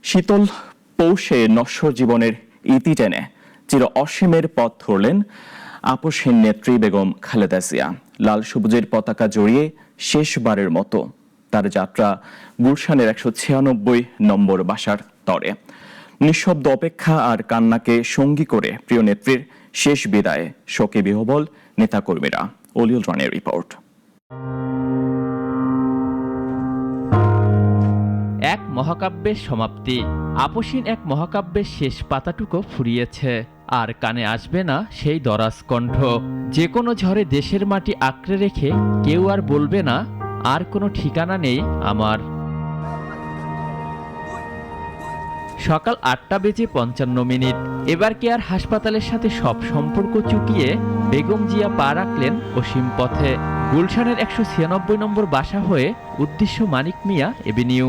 শীতল পৌষে নশ্বর জীবনের ইতি টেনে চির অসীমের পথ ধরলেন আপসহীন নেত্রী বেগম খালেদা জিয়া। লাল সবুজের পতাকা জড়িয়ে শেষবারের মতো তার যাত্রা গুলশানের 196 নম্বর বাসার তরে। নিঃশব্দ অপেক্ষা আর কান্নাকে সঙ্গী করে প্রিয় নেত্রীর শেষ বিদায়ে শোকে বিহ্বল নেতাকর্মীরা। অলিউল রানের রিপোর্ট। এক মহাকাব্যের সমাপ্তি, আপসহীন এক মহাকাব্যের শেষ পাতাটুকু ফুরিয়েছে। আর কানে আসবে না সেই দরাজ কণ্ঠ। যে কোনো ঝড়ে দেশের মাটি আঁকড়ে রেখে কেউ আর বলবে না আর কোনো ঠিকানা নেই আমার। সকাল 8:55। এবার কি আর হাসপাতালের সাথে সব সম্পর্ক চুকিয়ে বেগম জিয়া পা রাখলেন অসীম পথে। গুলশানের 196 নম্বর বাসা হয়ে উদ্দেশ্য মানিক মিয়া এভিনিউ।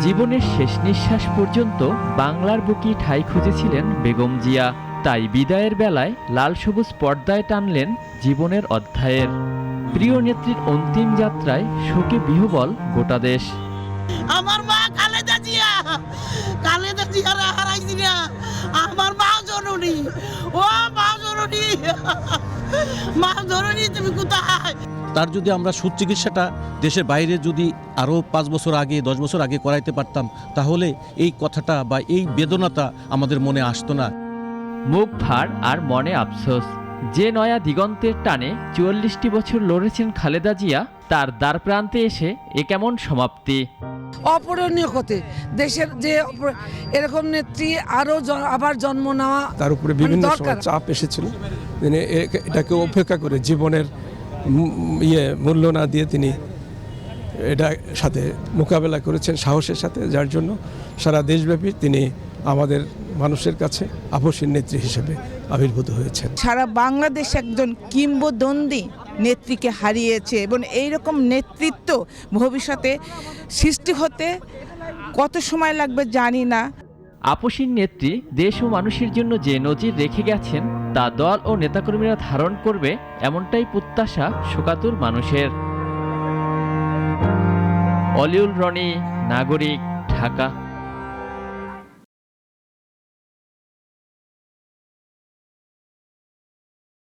জীবনের শেষ নিঃশ্বাস পর্যন্ত বাংলার বুকে ঠাঁই খুঁজেছিলেন বেগম জিয়া। তাই বিদায়ের বেলায় লাল সবুজ পর্দায় টানলেন জীবনের অধ্যায়ের। প্রিয় নেত্রীর অন্তিম যাত্রায় শোকে বিহ্বল গোটা দেশ। আমার মা খালেদা জিয়া হারাইছি না। আমার মা জননী, ও মা জননী, মা জননী তুমি কোথায়? তার যদি আমরা সুচিকিৎসাটা দেশের বাইরে যদি আরও 5 বছর আগে 10 বছর আগে করাইতে পারতাম, তাহলে এই কথাটা বা এই বেদনাটা আমাদের মনে আসতো না। মুখ ভার আর মনে আফসোস। যে নয়া দিগন্তের টানে 44টি বছর লড়েছেন খালেদা জিয়া, তার দ্বার প্রান্তে এসে এ কেমন সমাপ্তি। অপূরণীয় ক্ষতি। দেশের যে এরকম নেত্রী আরো আবার জন্ম নেওয়া, তার উপরে বিভিন্ন চাপ এসেছিল। তিনি এটাকে উপেক্ষা করে জীবনের মূল্য না দিয়ে তিনি এটা সাথে মোকাবেলা করেছেন সাহসের সাথে, যার জন্য সারা দেশব্যাপী তিনি আমাদের মানুষের কাছে আপসহীন নেত্রী হিসেবে আবির্ভূত হয়েছেন। সারা বাংলাদেশ একজন কিংবদন্তি নেত্রীকে হারিয়েছে এবং এইরকম নেতৃত্ব ভবিষ্যতে সৃষ্টি হতে কত সময় লাগবে জানি না। আপসহীন নেত্রী দেশ ও মানুষের জন্য যে নজির রেখে গেছেন তা দল ও নেতাকর্মীরা ধারণ করবে, এমনটাই প্রত্যাশা শোকাতুর মানুষের। অলিউল রনি, নাগরিক, ঢাকা।